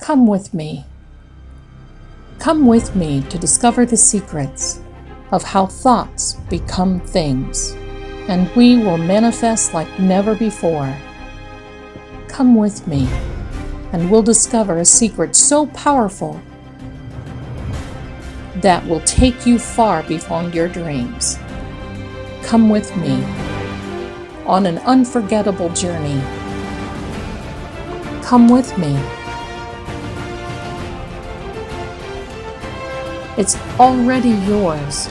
Come with me. Come with me to discover the secrets of how thoughts become things, and we will manifest like never before. Come with me, and we'll discover a secret so powerful that will take you far beyond your dreams. Come with me on an unforgettable journey. Come with me. It's already yours.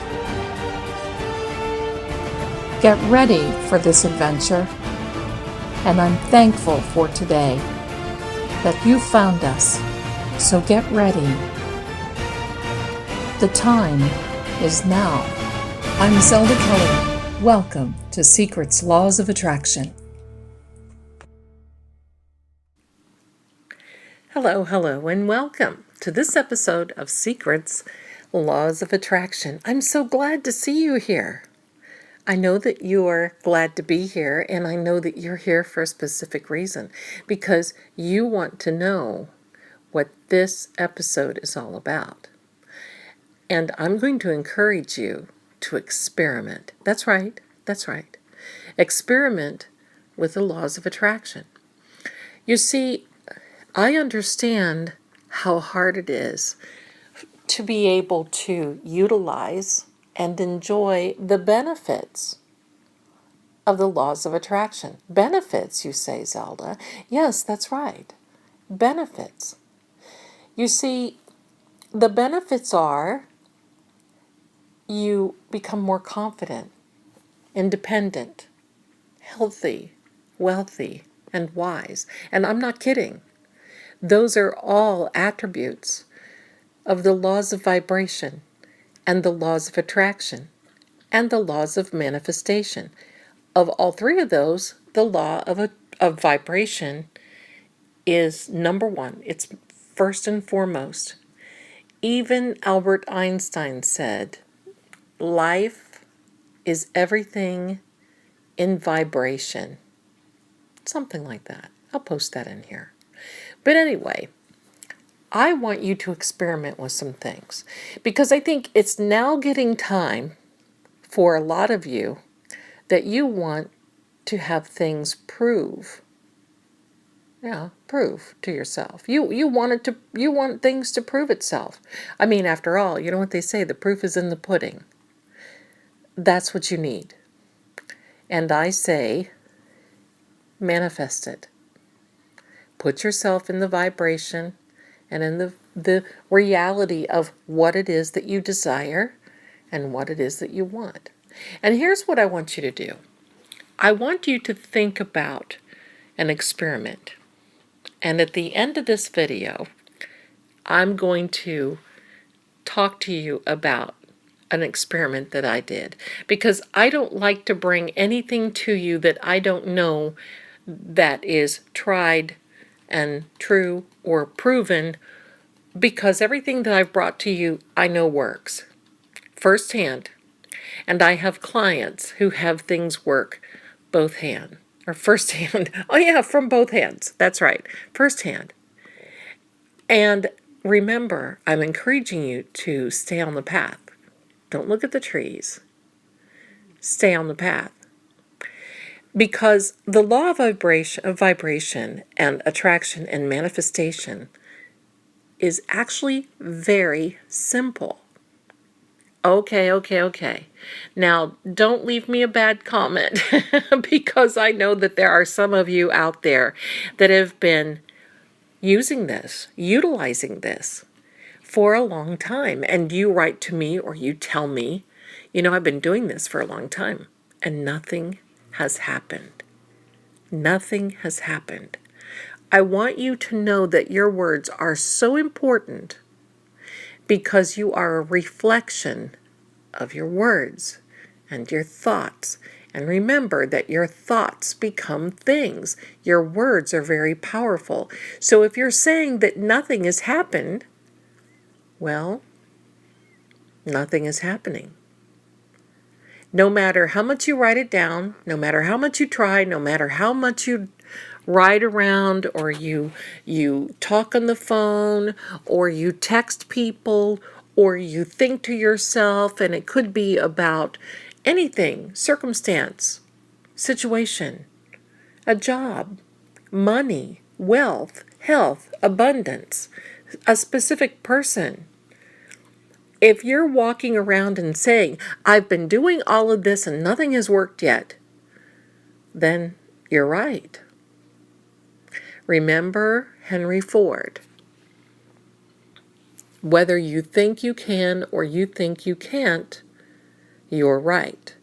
Get ready for this adventure, and I'm thankful for today that you found us, so get ready. The time is now. I'm Zelda Kelly. Welcome to Secrets Laws of Attraction. Hello, and welcome to this episode of Secrets Laws of Attraction. I'm so glad to see you here. I know that you are glad to be here, and I know that you're here for a specific reason, because you want to know what this episode is all about. And I'm going to encourage you to experiment. That's right. Experiment with the laws of attraction. You see, I understand how hard it is to be able to utilize and enjoy the benefits of the laws of attraction. Benefits, you say, Zelda. Yes, that's right. Benefits. You see, the benefits are you become more confident, independent, healthy, wealthy, and wise. And I'm not kidding. Those are all attributes of the laws of vibration and the laws of attraction and the laws of manifestation. Of all three of those, the law of vibration is number one. It's first and foremost. Even Albert Einstein said, life is everything in vibration. Something like that. I'll post that in here. But anyway, I want you to experiment with some things, because I think it's now getting time for a lot of you that you want to have things prove to yourself. You want things to prove itself. I mean, after all, you know what they say, the proof is in the pudding. That's what you need. And I say, manifest it. Put yourself in the vibration and in the reality of what it is that you desire and what it is that you want. And here's what I want you to do. I want you to think about an experiment. And at the end of this video, I'm going to talk to you about an experiment that I did, because I don't like to bring anything to you that I don't know that is tried and true or proven, because everything that I've brought to you I know works firsthand. And I have clients who have things work both hand or firsthand. Oh yeah, from both hands. That's right. Firsthand. And remember, I'm encouraging you to stay on the path. Don't look at the trees. Stay on the path. Because the law of vibration and attraction and manifestation is actually very simple. Okay. Now, don't leave me a bad comment because I know that there are some of you out there that have been utilizing this for a long time. And you write to me or you tell me, I've been doing this for a long time and nothing has happened. Nothing has happened. I want you to know that your words are so important, because you are a reflection of your words and your thoughts. And remember that your thoughts become things. Your words are very powerful. So if you're saying that nothing has happened, well, nothing is happening. No matter how much you write it down, no matter how much you try, no matter how much you ride around, or you talk on the phone, or you text people, or you think to yourself, and it could be about anything, circumstance, situation, a job, money, wealth, health, abundance, a specific person. If you're walking around and saying, I've been doing all of this and nothing has worked yet, then you're right. Remember Henry Ford. Whether you think you can or you think you can't, you're right.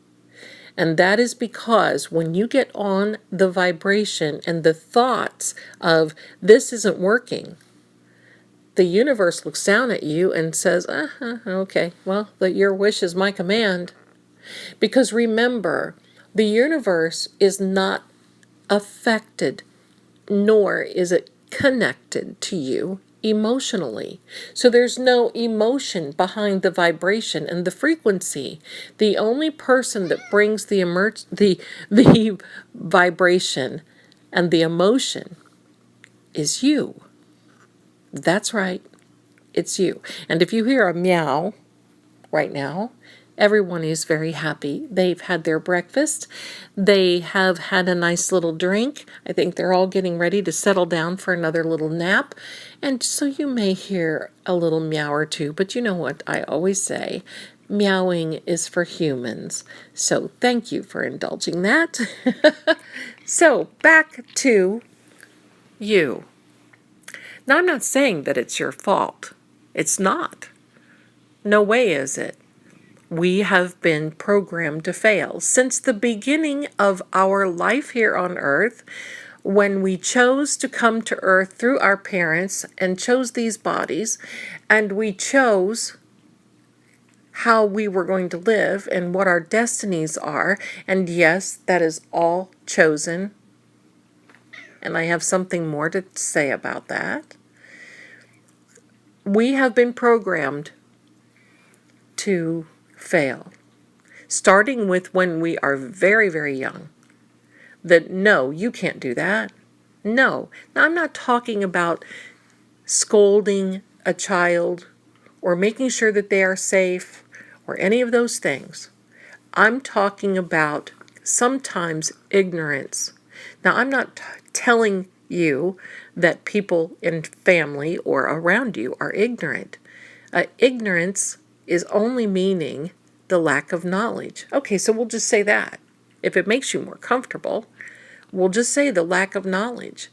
And that is because when you get on the vibration and the thoughts of this isn't working, the universe looks down at you and says, okay, well, your wish is my command. Because remember, the universe is not affected, nor is it connected to you emotionally. So there's no emotion behind the vibration and the frequency. The only person that brings the vibration and the emotion is you. That's right. It's you. And if you hear a meow right now, everyone is very happy. They've had their breakfast. They have had a nice little drink. I think they're all getting ready to settle down for another little nap. And so you may hear a little meow or two, but you know what I always say, meowing is for humans. So thank you for indulging that. So back to you. Now, I'm not saying that it's your fault. It's not. No way is it. We have been programmed to fail since the beginning of our life here on earth, when we chose to come to earth through our parents and chose these bodies, and we chose how we were going to live and what our destinies are. And yes, that is all chosen. And I have something more to say about that. We have been programmed to fail, starting with when we are very, very young. That no, you can't do that. No. Now, I'm not talking about scolding a child or making sure that they are safe or any of those things. I'm talking about sometimes ignorance. Now, I'm not telling you that people in family or around you are ignorant. Ignorance is only meaning the lack of knowledge. Okay, so we'll just say that. If it makes you more comfortable, we'll just say the lack of knowledge.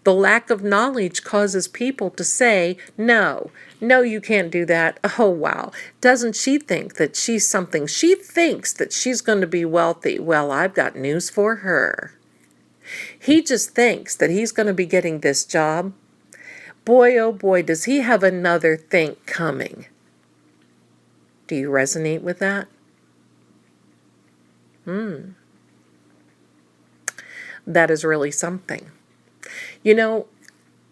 The lack of knowledge causes people to say, no, you can't do that. Oh, wow. Doesn't she think that she's something? She thinks that she's going to be wealthy. Well, I've got news for her. He just thinks that he's going to be getting this job. Boy, oh boy, does he have another think coming. Do you resonate with that? That is really something. You know,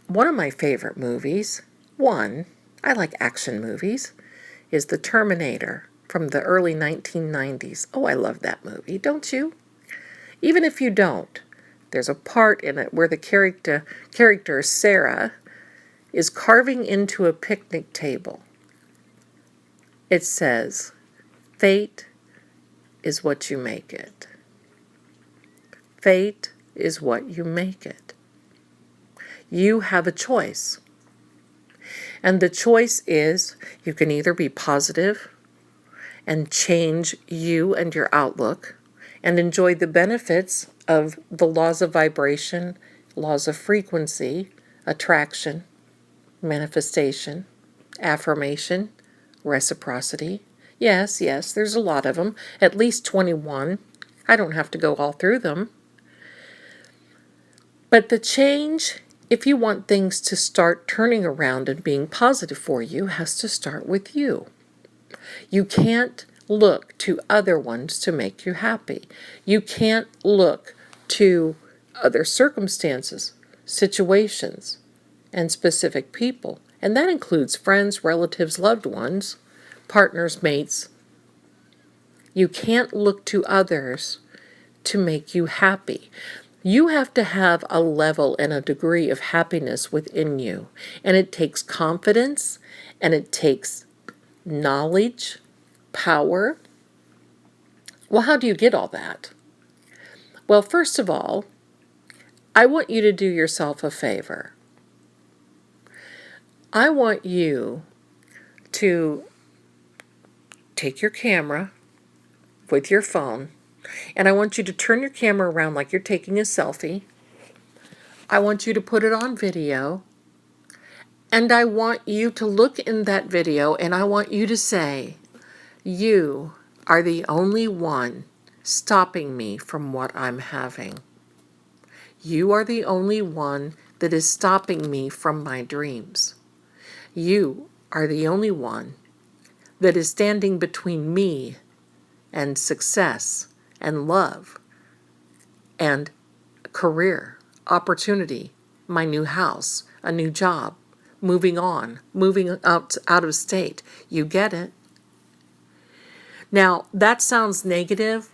one of my favorite movies, I like action movies, is The Terminator from the early 1990s. Oh, I love that movie, don't you? Even if you don't, there's a part in it where the character Sarah is carving into a picnic table. It says, fate is what you make it. Fate is what you make it. You have a choice. And the choice is you can either be positive and change you and your outlook and enjoy the benefits of the laws of vibration, laws of frequency, attraction, manifestation, affirmation, reciprocity. Yes, there's a lot of them, at least 21. I don't have to go all through them. But the change, if you want things to start turning around and being positive for you, has to start with you. You can't look to other ones to make you happy. You can't look to other circumstances, situations, and specific people. And that includes friends, relatives, loved ones, partners, mates. You can't look to others to make you happy. You have to have a level and a degree of happiness within you. And it takes confidence, and it takes knowledge, power. Well, how do you get all that? Well, first of all, I want you to do yourself a favor. I want you to take your camera with your phone, and I want you to turn your camera around like you're taking a selfie. I want you to put it on video, and I want you to look in that video, and I want you to say, you are the only one stopping me from what I'm having. You are the only one that is stopping me from my dreams. You are the only one that is standing between me and success and love and career, opportunity, my new house, a new job, moving on, moving out of state. You get it? Now, that sounds negative,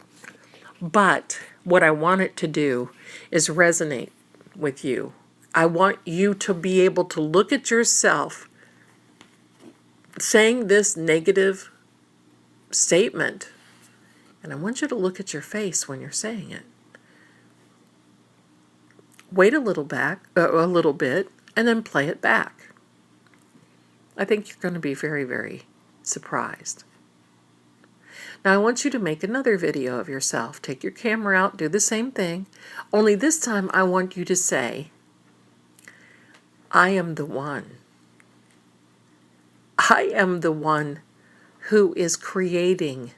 but what I want it to do is resonate with you. I want you to be able to look at yourself saying this negative statement, and I want you to look at your face when you're saying it. Wait a little bit, and then play it back. I think you're going to be very, very surprised. Now I want you to make another video of yourself. Take your camera out, do the same thing, only this time I want you to say, I am the one. I am the one who is creating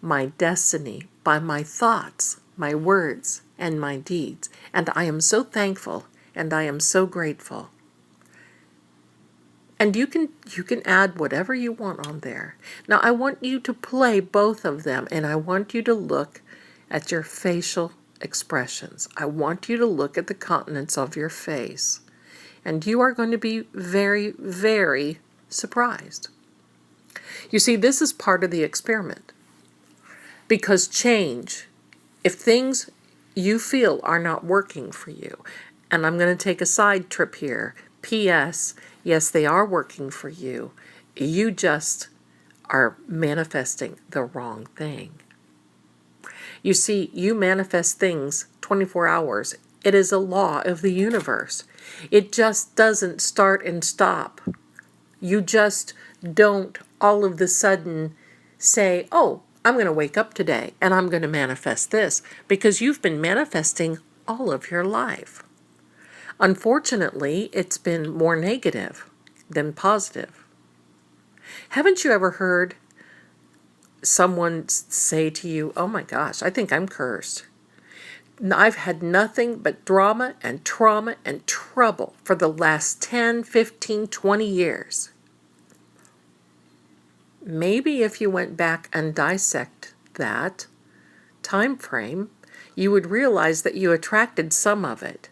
my destiny by my thoughts, my words, and my deeds. And I am so thankful, and I am so grateful. And you can add whatever you want on there. Now I want you to play both of them, and I want you to look at your facial expressions. I want you to look at the countenance of your face. And you are going to be very, very surprised. You see, this is part of the experiment. Because change, if things you feel are not working for you, and I'm going to take a side trip here, P.S., yes, they are working for you. You just are manifesting the wrong thing. You see, you manifest things 24 hours. It is a law of the universe. It just doesn't start and stop. You just don't all of a sudden say, oh, I'm going to wake up today and I'm going to manifest this, because you've been manifesting all of your life. Unfortunately, it's been more negative than positive. Haven't you ever heard someone say to you, oh my gosh, I think I'm cursed. I've had nothing but drama and trauma and trouble for the last 10, 15, 20 years. Maybe if you went back and dissect that time frame, you would realize that you attracted some of it.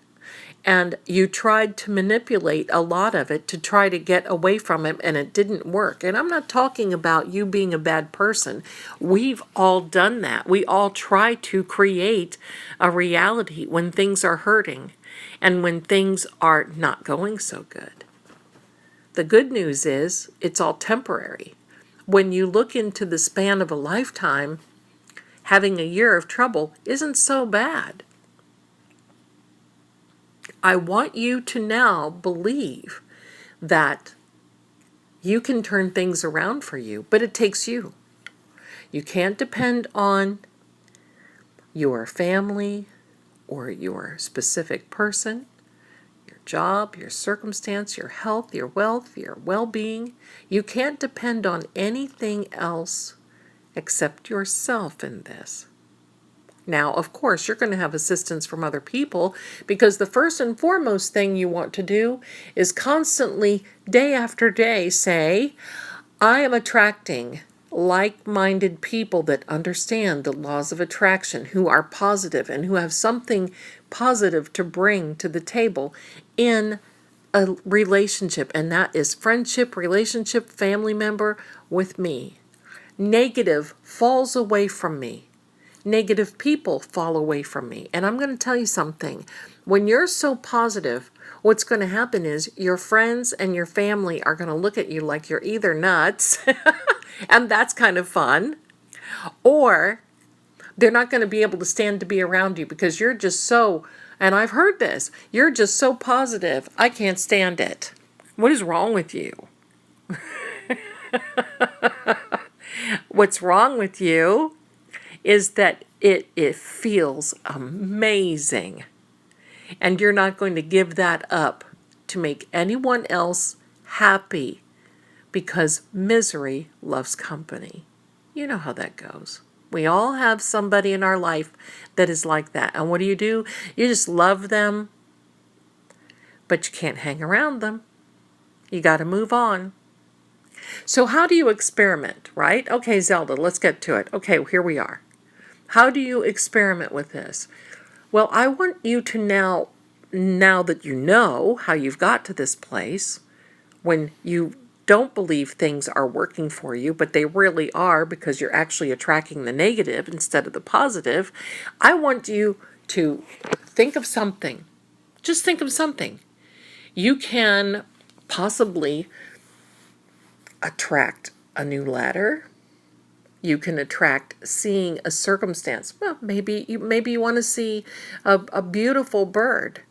And you tried to manipulate a lot of it to try to get away from it, and it didn't work. And I'm not talking about you being a bad person. We've all done that. We all try to create a reality when things are hurting and when things are not going so good. The good news is it's all temporary. When you look into the span of a lifetime, having a year of trouble isn't so bad. I want you to now believe that you can turn things around for you, but it takes you. You can't depend on your family or your specific person, your job, your circumstance, your health, your wealth, your well-being. You can't depend on anything else except yourself in this. Now, of course, you're going to have assistance from other people, because the first and foremost thing you want to do is constantly, day after day, say, I am attracting like-minded people that understand the laws of attraction, who are positive and who have something positive to bring to the table in a relationship, and that is friendship, relationship, family member with me. Negative falls away from me. negative people fall away from me. And I'm going to tell you something. When you're so positive, what's going to happen is your friends and your family are going to look at you like you're either nuts, and that's kind of fun, or they're not going to be able to stand to be around you because you're just so, and I've heard this, you're just so positive, I can't stand it. What is wrong with you? What's wrong with you is that it feels amazing. And you're not going to give that up to make anyone else happy, because misery loves company. You know how that goes. We all have somebody in our life that is like that. And what do? You just love them, but you can't hang around them. You got to move on. So how do you experiment, right? Okay, Zelda, let's get to it. Okay, here we are. How do you experiment with this? Well, I want you to now that you know how you've got to this place, when you don't believe things are working for you, but they really are because you're actually attracting the negative instead of the positive, I want you to think of something. Just think of something. You can possibly attract a new ladder. You can attract seeing a circumstance. Well, maybe you want to see a beautiful bird.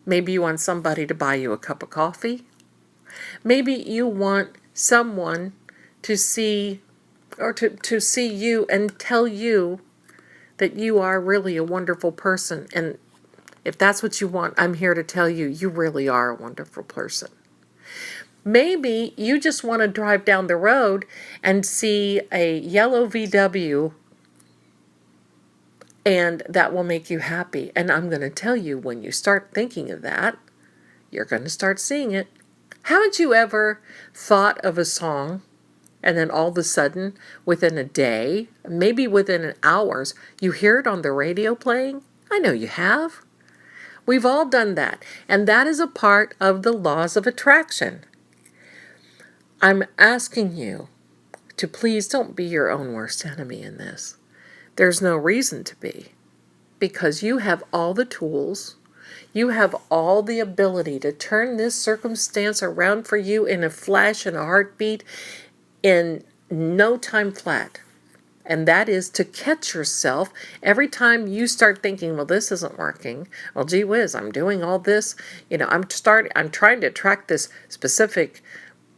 Maybe you want somebody to buy you a cup of coffee. Maybe you want someone to see, or to see you and tell you that you are really a wonderful person. And if that's what you want, I'm here to tell you, you really are a wonderful person. Maybe you just want to drive down the road and see a yellow VW, and that will make you happy. And I'm going to tell you, when you start thinking of that, you're going to start seeing it. Haven't you ever thought of a song, and then all of a sudden, within a day, maybe within hours, you hear it on the radio playing? I know you have. We've all done that. And that is a part of the laws of attraction. I'm asking you to please don't be your own worst enemy in this. There's no reason to be, because you have all the tools. You have all the ability to turn this circumstance around for you in a flash and a heartbeat, in no time flat. And that is to catch yourself every time you start thinking, well, this isn't working. Well, gee whiz, I'm doing all this. I'm trying to attract this specific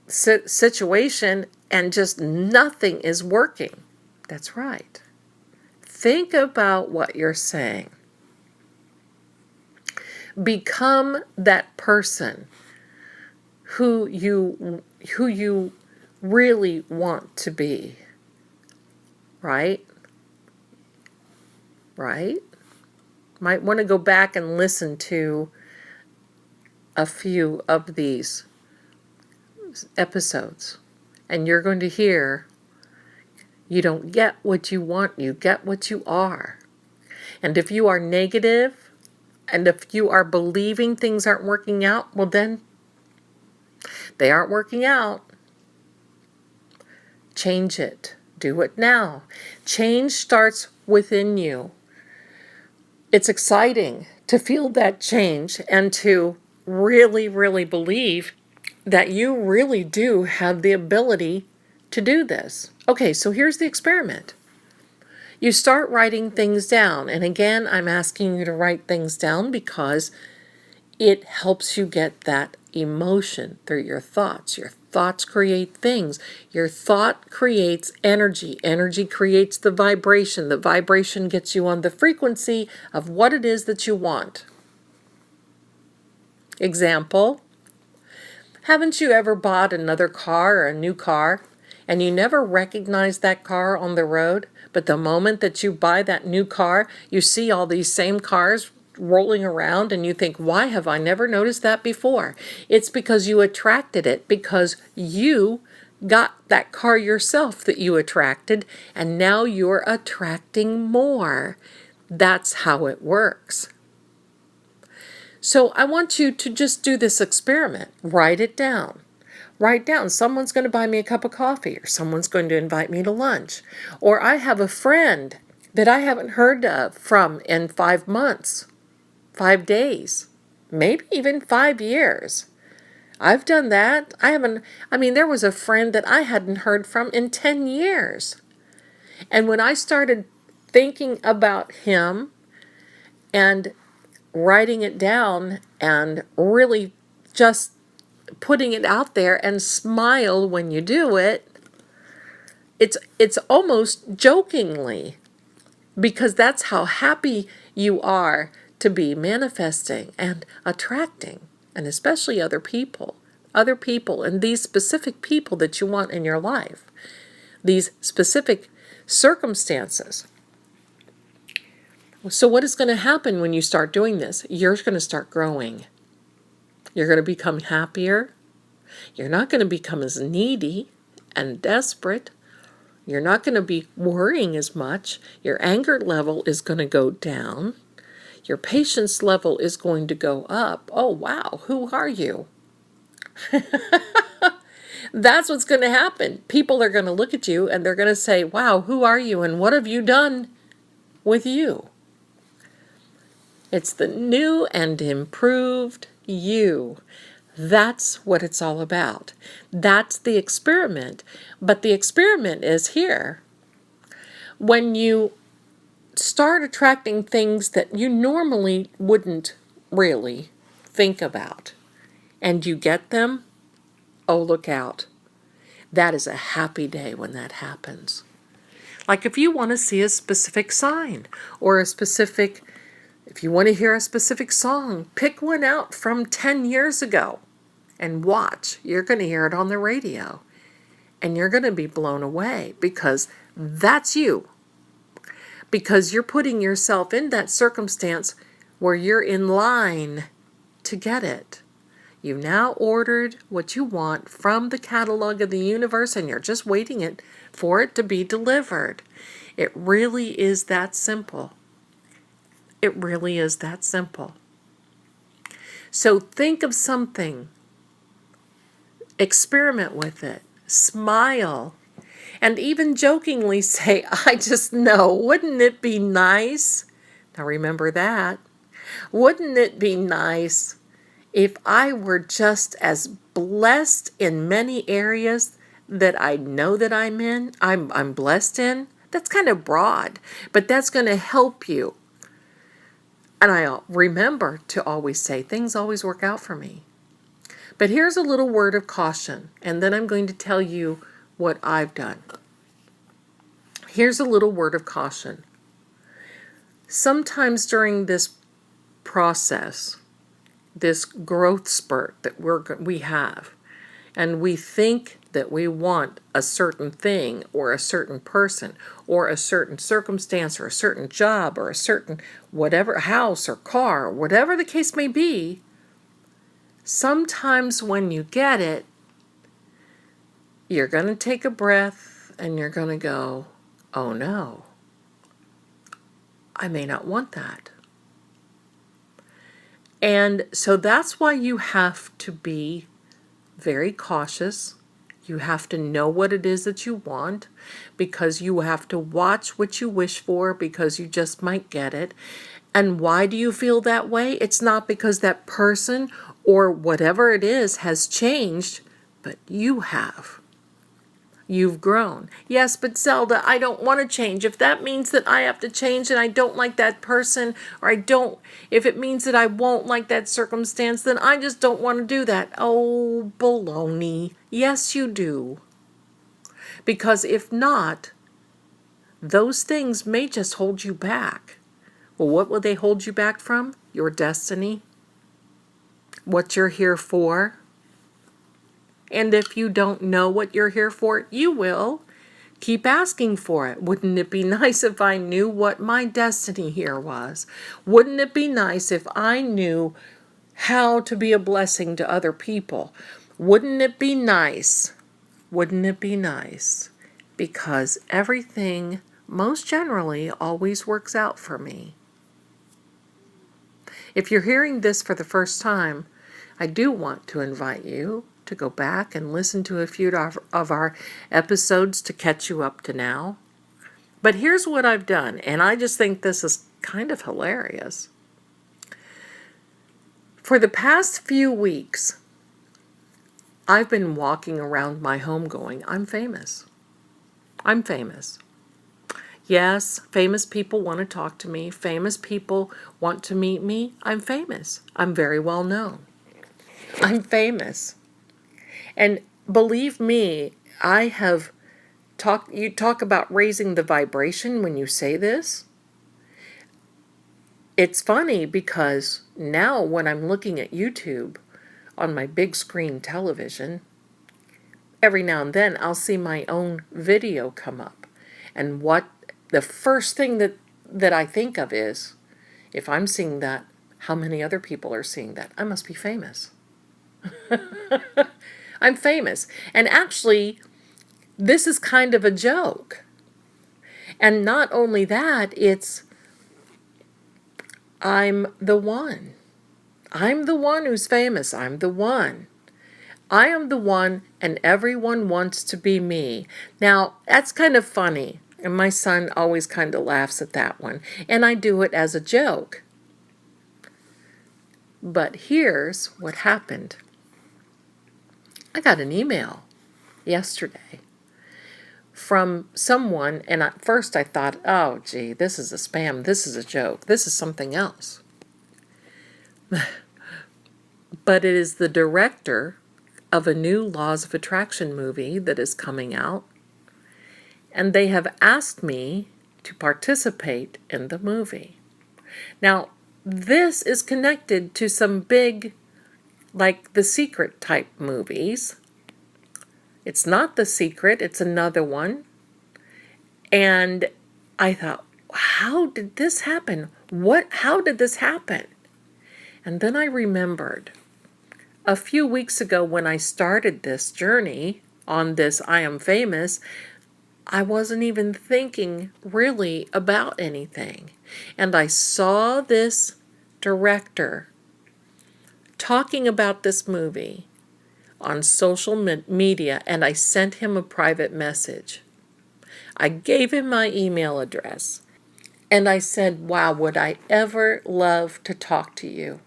situation, and just nothing is working. That's right. Think about what you're saying. Become that person who you really want to be. Right? Might want to go back and listen to a few of these episodes, and you're going to hear, you don't get what you want, you get what you are. And if you are negative, and if you are believing things aren't working out, well then, they aren't working out. Change it. Do it now. Change starts within you. It's exciting to feel that change and to really, really believe that you really do have the ability to do this. Okay, so here's the experiment. You start writing things down. And again, I'm asking you to write things down because it helps you get that emotion through your thoughts. Your thoughts create things. Your thought creates energy. Energy creates the vibration. The vibration gets you on the frequency of what it is that you want. Example, haven't you ever bought another car or a new car, and you never recognized that car on the road, but the moment that you buy that new car, you see all these same cars rolling around and you think, why have I never noticed that before? It's because you attracted it, because you got that car yourself that you attracted, and now you're attracting more. That's how it works. So I want you to just do this experiment. Write it down. Write down, someone's going to buy me a cup of coffee, or someone's going to invite me to lunch. Or I have a friend that I haven't heard from in 5 months, 5 days, maybe even 5 years. I've done that. There was a friend that I hadn't heard from in 10 years. And when I started thinking about him and writing it down and really just putting it out there and smile when you do it, it's almost jokingly, because that's how happy you are to be manifesting and attracting, and especially other people and these specific people that you want in your life, these specific circumstances. So what is going to happen when you start doing this? You're going to start growing. You're going to become happier. You're not going to become as needy and desperate. You're not going to be worrying as much. Your anger level is going to go down. Your patience level is going to go up. Oh, wow, who are you? That's what's going to happen. People are going to look at you and they're going to say, wow, who are you and what have you done with you? It's the new and improved you. That's what it's all about. That's the experiment. But the experiment is here. When you start attracting things that you normally wouldn't really think about, and you get them, oh, look out. That is a happy day when that happens. Like if you want to see a specific sign or if you want to hear a specific song, pick one out from 10 years ago and watch. You're going to hear it on the radio and you're going to be blown away, because that's you. Because you're putting yourself in that circumstance where you're in line to get it. You've now ordered what you want from the catalog of the universe and you're just waiting for it to be delivered. It really is that simple. It really is that simple. So think of something. Experiment with it. Smile. And even jokingly say, I just know, wouldn't it be nice? Now remember that. Wouldn't it be nice if I were just as blessed in many areas that I know that I'm blessed in? That's kind of broad, but that's going to help you. And I remember to always say, things always work out for me. But here's a little word of caution, and then I'm going to tell you what I've done. Here's a little word of caution. Sometimes during this process, this growth spurt that we have, and we think that we want a certain thing or a certain person or a certain circumstance or a certain job or a certain whatever, house or car, whatever the case may be, sometimes when you get it, you're going to take a breath and you're going to go, oh no, I may not want that. And so that's why you have to be very cautious. You have to know what it is that you want, because you have to watch what you wish for, because you just might get it. And why do you feel that way? It's not because that person or whatever it is has changed, but you have. You've grown. Yes, but Zelda, I don't want to change. If that means that I have to change and I don't like that person, or if it means that I won't like that circumstance, then I just don't want to do that. Oh, baloney. Yes, you do. Because if not, those things may just hold you back. Well, what will they hold you back from? Your destiny. What you're here for. And if you don't know what you're here for, you will. Keep asking for it. Wouldn't it be nice if I knew what my destiny here was? Wouldn't it be nice if I knew how to be a blessing to other people? Wouldn't it be nice? Wouldn't it be nice? Because everything, most generally, always works out for me. If you're hearing this for the first time, I do want to invite you to go back and listen to a few of our episodes to catch you up to now. But here's what I've done, and I just think this is kind of hilarious. For the past few weeks, I've been walking around my home going, I'm famous. I'm famous. Yes, famous people want to talk to me. Famous people want to meet me. I'm famous. I'm very well known. I'm famous. And believe me, I have you talk about raising the vibration when you say this. It's funny because now when I'm looking at YouTube on my big screen television, every now and then I'll see my own video come up. And what the first thing that I think of is, if I'm seeing that, how many other people are seeing that? I must be famous. I'm famous. And actually, this is kind of a joke. And not only that, it's I'm the one. I'm the one who's famous. I'm the one. I am the one, and everyone wants to be me. Now, that's kind of funny. And my son always kind of laughs at that one. And I do it as a joke. But here's what happened. I got an email yesterday from someone, and at first I thought, oh, gee, this is a spam. This is a joke. This is something else. But it is the director of a new Laws of Attraction movie that is coming out. And they have asked me to participate in the movie. Now, this is connected to some big, like The Secret type movies. It's not The Secret, it's another one. And I thought, how did this happen? How did this happen? And then I remembered a few weeks ago when I started this journey on this I Am Famous, I wasn't even thinking really about anything. And I saw this director talking about this movie on social media, and I sent him a private message. I gave him my email address, and I said, wow, would I ever love to talk to you?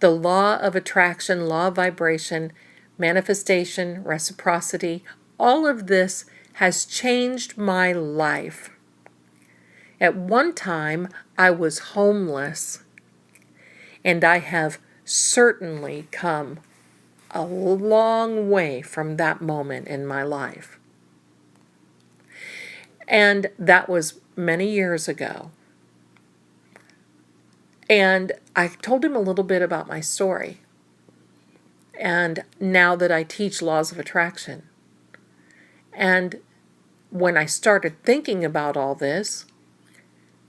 The law of attraction, law of vibration, manifestation, reciprocity, all of this has changed my life. At one time, I was homeless, and I have certainly come a long way from that moment in my life. And that was many years ago. And I told him a little bit about my story. And now that I teach laws of attraction. And when I started thinking about all this,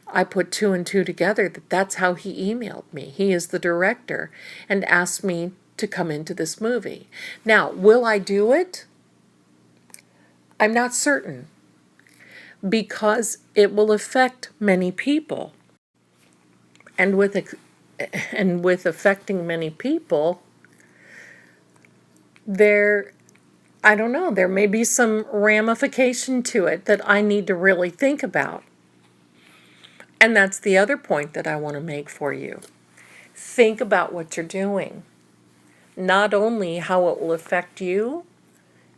I put two and two together that that's how he emailed me. He is the director and asked me to come into this movie. Now, will I do it? I'm not certain, because it will affect many people. And with affecting many people, I don't know, there may be some ramification to it that I need to really think about. And that's the other point that I want to make for you. Think about what you're doing. Not only how it will affect you,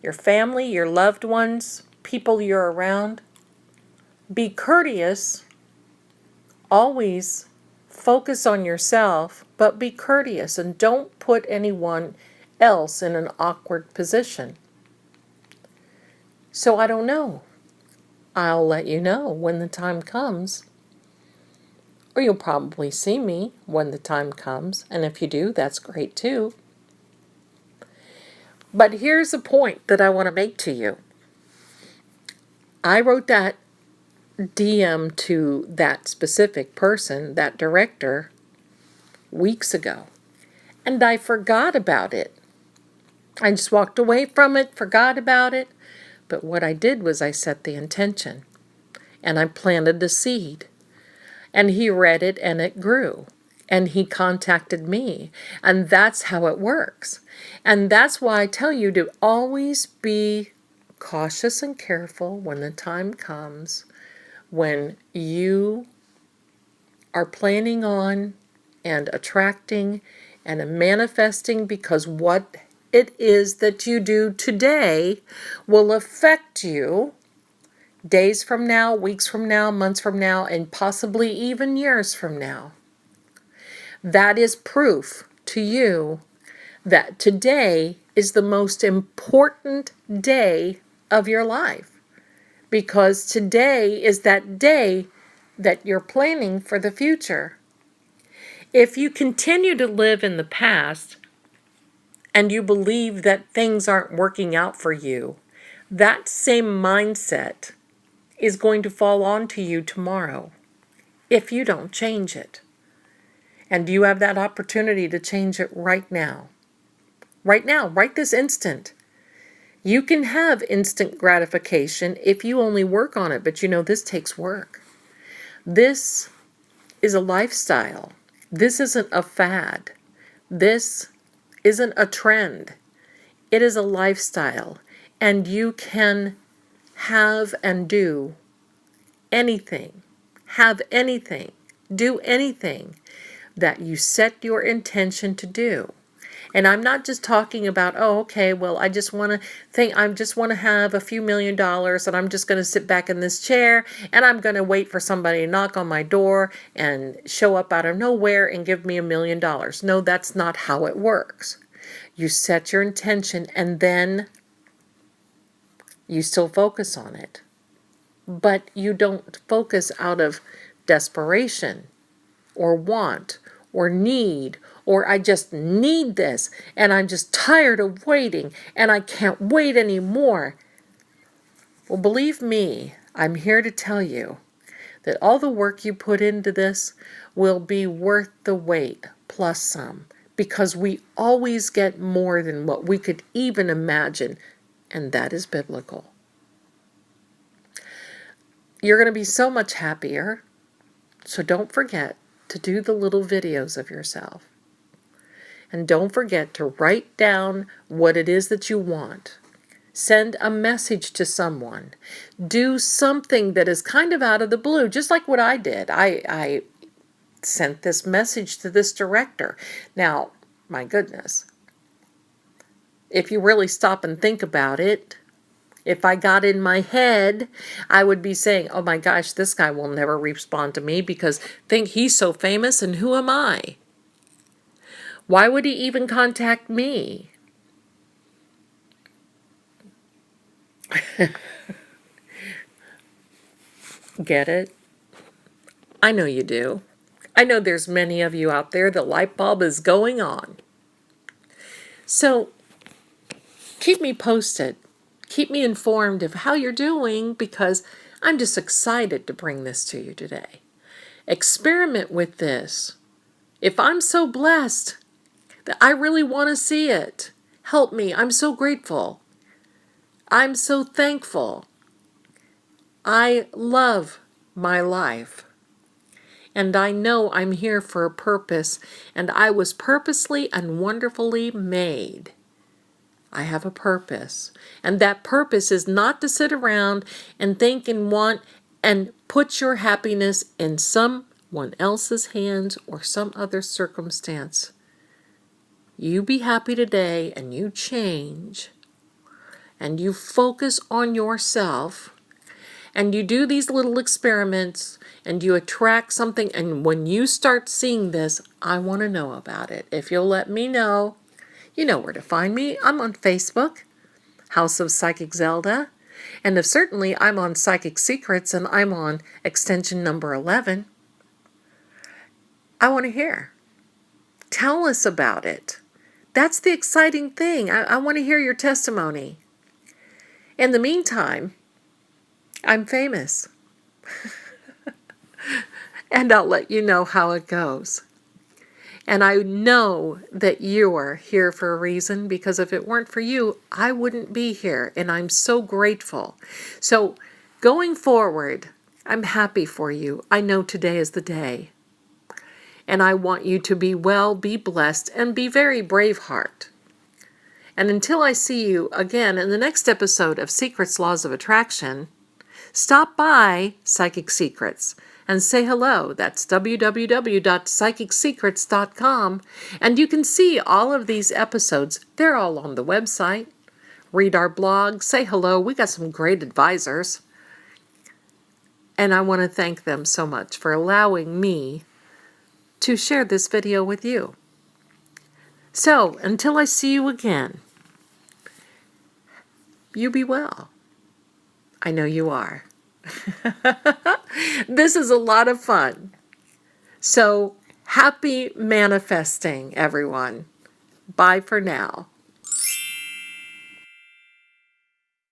your family, your loved ones, people you're around. Be courteous. Always focus on yourself, but be courteous and don't put anyone else in an awkward position. So I don't know. I'll let you know when the time comes. Or you'll probably see me when the time comes. And if you do, that's great too. But here's a point that I want to make to you. I wrote that DM to that specific person, that director, weeks ago. And I forgot about it. I just walked away from it, forgot about it. But what I did was I set the intention. And I planted the seed. And he read it and it grew. And he contacted me. And that's how it works. And that's why I tell you to always be cautious and careful when the time comes. when you are planning on and attracting and manifesting, because what it is that you do today will affect you days from now, weeks from now, months from now, and possibly even years from now. That is proof to you that today is the most important day of your life, because today is that day that you're planning for the future. If you continue to live in the past and you believe that things aren't working out for you, that same mindset is going to fall onto you tomorrow if you don't change it. And you have that opportunity to change it right now. Right now, right this instant. You can have instant gratification if you only work on it, but this takes work. This is a lifestyle. This isn't a fad. This isn't a trend. It is a lifestyle. And you can have and do anything, do anything that you set your intention to do. And I'm not just talking about, oh, okay, well, I just want to have a few $1,000,000 and I'm just going to sit back in this chair and I'm going to wait for somebody to knock on my door and show up out of nowhere and give me $1,000,000. No, that's not how it works. You set your intention and then you still focus on it. But you don't focus out of desperation or want or need, or I just need this and I'm just tired of waiting and I can't wait anymore. Well, believe me, I'm here to tell you that all the work you put into this will be worth the wait plus some, because we always get more than what we could even imagine, and that is biblical. You're going to be so much happier, so don't forget to do the little videos of yourself. And don't forget to write down what it is that you want. Send a message to someone. Do something that is kind of out of the blue, just like what I did. I sent this message to this director. Now, my goodness, if you really stop and think about it, if I got in my head, I would be saying, oh my gosh, this guy will never respond to me because think he's so famous and who am I? Why would he even contact me? Get it? I know you do. I know there's many of you out there, the light bulb is going on. So keep me posted. Keep me informed of how you're doing, because I'm just excited to bring this to you today. Experiment with this. If I'm so blessed that I really want to see it, help me. I'm so grateful. I'm so thankful. I love my life. And I know I'm here for a purpose, and I was purposely and wonderfully made. I have a purpose. And that purpose is not to sit around and think and want and put your happiness in someone else's hands or some other circumstance. You be happy today and you change and you focus on yourself and you do these little experiments and you attract something. And when you start seeing this, I want to know about it. If you'll let me know, you know where to find me. I'm on Facebook, House of Psychic Zelda. And if certainly I'm on Psychic Secrets and I'm on extension number 11. I want to hear. Tell us about it. That's the exciting thing. I want to hear your testimony. In the meantime, I'm famous. And I'll let you know how it goes. And I know that you are here for a reason, because if it weren't for you, I wouldn't be here. And I'm so grateful. So going forward, I'm happy for you. I know today is the day. And I want you to be well, be blessed, and be very braveheart. And until I see you again in the next episode of Secrets Laws of Attraction, Stop by Psychic Secrets and say hello. That's www.psychicsecrets.com. And you can see all of these episodes. They're all on the website. Read our blog, say hello. We got some great advisors. And I want to thank them so much for allowing me to share this video with you. So, until I see you again, you be well. I know you are. This is a lot of fun. So, happy manifesting, everyone. Bye for now.